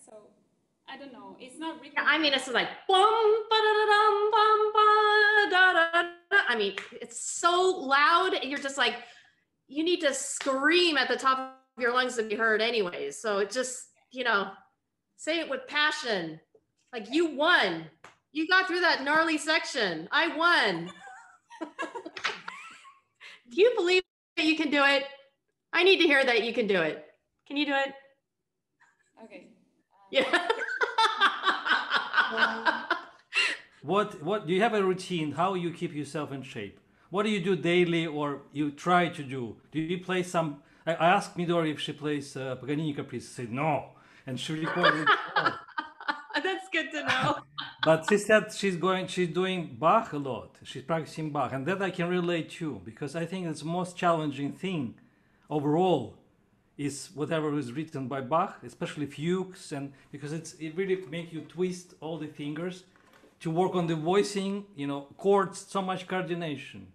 So I don't know. It's not really. I mean, it's like bum ba da da dum bum ba da da da. I mean, it's so loud, and you're just like, you need to scream at the top of your lungs to be heard, anyways. So it just, you know, say it with passion, like you won. You got through that gnarly section. I won. Do you believe that you can do it? I need to hear that you can do it. Can you do it? Okay. Yeah. What do you have a routine? How you keep yourself in shape? What do you do daily, or you try to do? Do you play some? I asked Midori if she plays Paganini Caprice. She said no, and she recorded. That's good to know. But she said she's doing Bach a lot. She's practicing Bach, and that I can relate to, because I think it's the most challenging thing overall is whatever is written by Bach, especially fugues, and because it really makes you twist all the fingers to work on the voicing, you know, chords, so much coordination.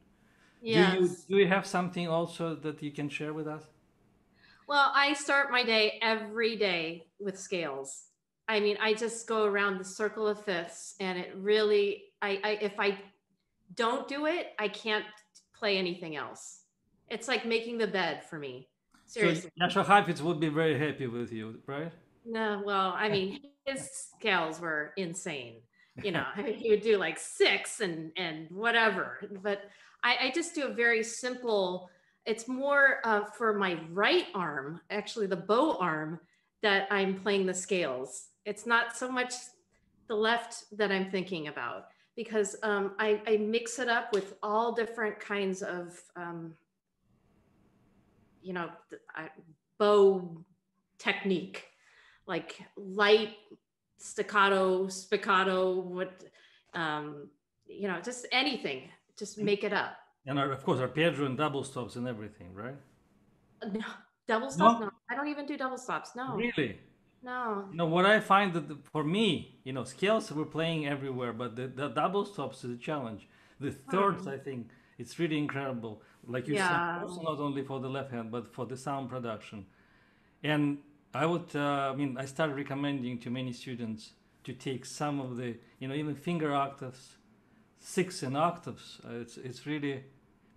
Yes. Do you have something also that you can share with us? Well, I start my day every day with scales. I mean, I just go around the circle of fifths, and it really, if I don't do it, I can't play anything else. It's like making the bed for me. Seriously. So Yasha Heifetz would be very happy with you, right? No, well, I mean, his scales were insane. You know, I mean, he would do like 6 and whatever. But I just do a very simple. It's more for my right arm, actually the bow arm, that I'm playing the scales. It's not so much the left that I'm thinking about, because I mix it up with all different kinds of, you know, bow technique, like light, staccato, spiccato, you know, just anything, just make it up. And of course, arpeggio and double stops and everything, right? No, double stops, No? no. I don't even do double stops, no. Really? No. You know, what I find that for me, you know, scales we're playing everywhere, but the double stops is a challenge. The thirds, I think, it's really incredible. Like you said, Yeah. also not only for the left hand, but for the sound production. And I would, I mean, I started recommending to many students to take some of the, you know, even finger octaves, 6 and octaves. It's really, I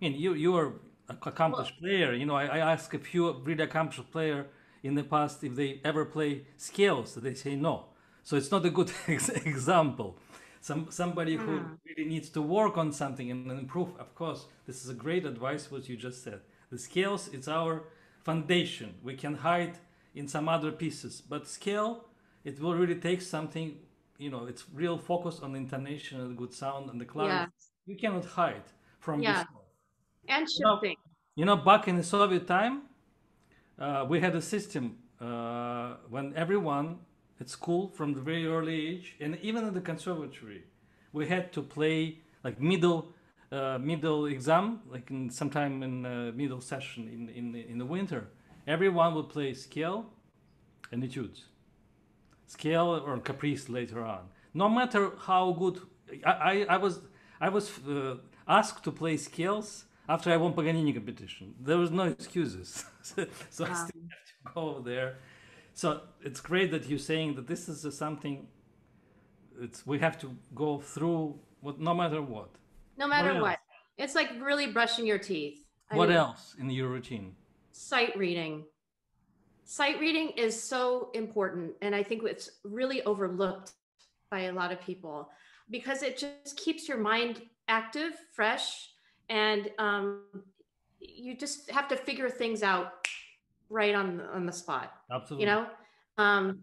mean, you are an accomplished player. You know, I ask a few really accomplished player in the past if they ever play scales. They say no. So it's not a good example. Somebody who really needs to work on something and improve. Of course, this is a great advice what you just said. The scales, it's our foundation. We can hide in some other pieces, but scale, it will really take something. You know, it's real focus on intonation and good sound and the clarity. Yeah. You cannot hide from Yeah. this. And You know, shifting. you know, back in the Soviet time, we had a system when everyone at school from the very early age, and even at the conservatory, we had to play like middle exam, like in sometime in middle session in the winter. Everyone would play scale and etudes, scale or caprice later on. No matter how good, I was asked to play scales after I won Paganini competition. There was no excuses, so I still have to go there. So it's great that you're saying that this is something. We have to go through no matter what. No matter what. It's like really brushing your teeth. What else in your routine? Sight reading. Sight reading is so important, and I think it's really overlooked by a lot of people, because it just keeps your mind active, fresh, and you just have to figure things out right on the spot. Absolutely. You know,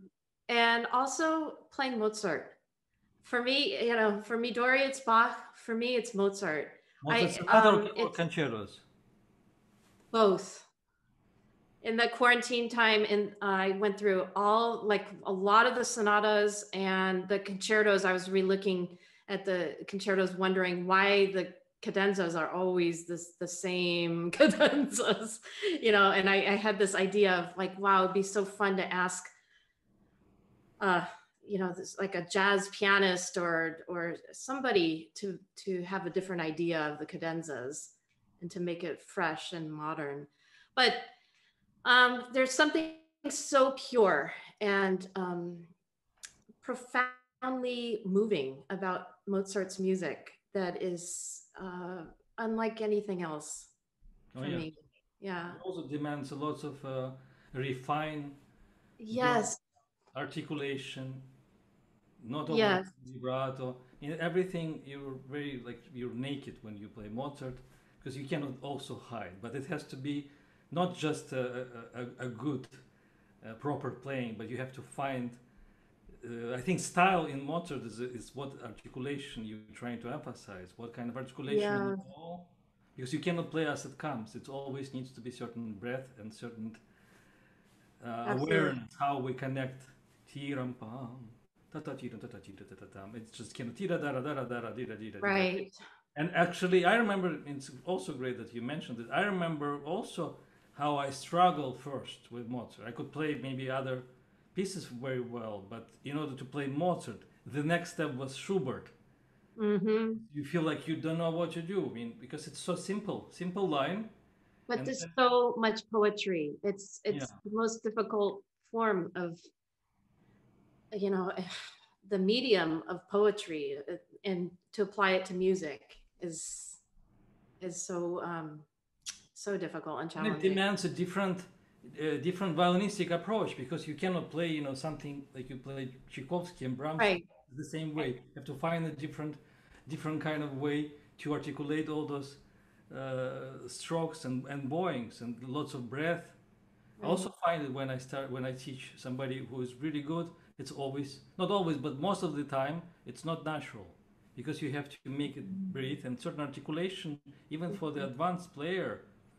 and also playing Mozart. For me, you know, for Midori, it's Bach. For me, it's Mozart. Mozart or concertos? Both. In the quarantine time, and I went through like a lot of the sonatas and the concertos. I was relooking at the concertos, wondering why the cadenzas are always the same cadenzas, you know. And I had this idea of like, wow, it'd be so fun to ask, you know, this, like a jazz pianist or somebody to have a different idea of the cadenzas and to make it fresh and modern. But there's something so pure and profoundly moving about Mozart's music that is unlike anything else for me. Yeah. It also demands a lot of refined Yes. articulation, not only Yes. vibrato. In everything, you're very you're naked when you play Mozart, because you cannot also hide. But it has to be not just a good, proper playing, but you have to find. I think style in Mozart is what articulation you're trying to emphasize. What kind of articulation in all, because you cannot play as it comes. It always needs to be certain breath and certain awareness how we connect. Tiram pam, ta ta tiram ta ta tira ta ta tam. It's just kind of tira da da da da da da da. Right. And actually, I remember. It's also great that you mentioned it. I remember also how I struggled first with Mozart. I could play maybe other pieces very well, but in order to play Mozart, the next step was Schubert. Mm-hmm. You feel like you don't know what to do. I mean, because it's so simple line. But there's so much poetry. It's Yeah. the most difficult form of, you know, the medium of poetry, and to apply it to music is so so difficult and And it challenging. demands a different violinistic approach, because you cannot play, something like you play Tchaikovsky and Brahms Right. the same way. You have to find a different kind of way to articulate all those strokes and bowings and lots of breath. I also find it when I teach somebody who is really good, it's always, not always, but most of the time, it's not natural, because you have to make it breathe, and certain articulation, even for the advanced player,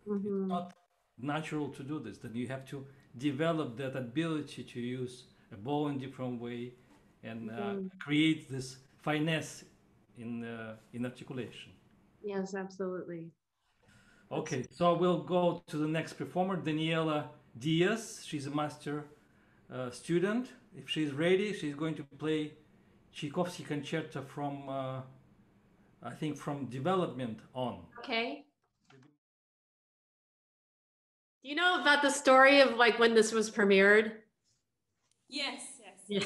it's not natural to do this. Then you have to develop that ability to use a bow in different way, and create this finesse in articulation. Yes, absolutely. Okay, so we'll go to the next performer, Daniela Diaz. She's a master student. If she's ready, she's going to play Tchaikovsky concerto from, I think, from development on. Okay. Do you know about the story of like when this was premiered? Yes. Yeah.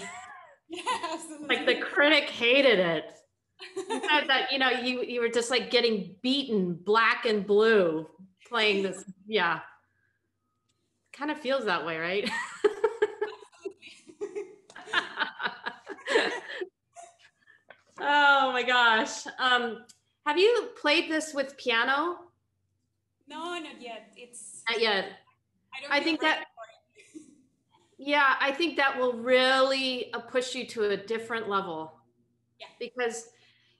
Yeah, absolutely. Like the critic hated it. He said that, you were just like getting beaten black and blue playing this. Yeah. Kind of feels that way, right? Oh my gosh. Have you played this with piano? No, not yet. It's Not yet. I think that, for it. yeah, I think that will really push you to a different level. Yeah. Because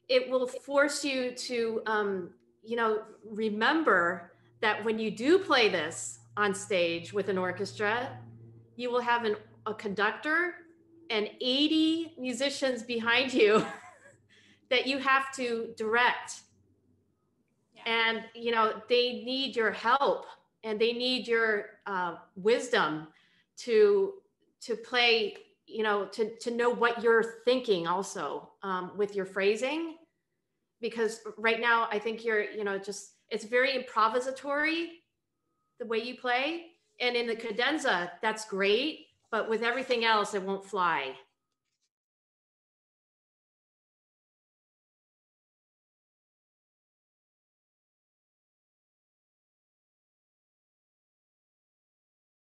it will force you to, remember that when you do play this on stage with an orchestra, you will have a conductor and 80 musicians behind you that you have to direct. Yeah. And, they need your help, and they need your wisdom to play, to know what you're thinking also with your phrasing. Because right now, I think you're, it's very improvisatory, the way you play. And in the cadenza, that's great. But with everything else, it won't fly.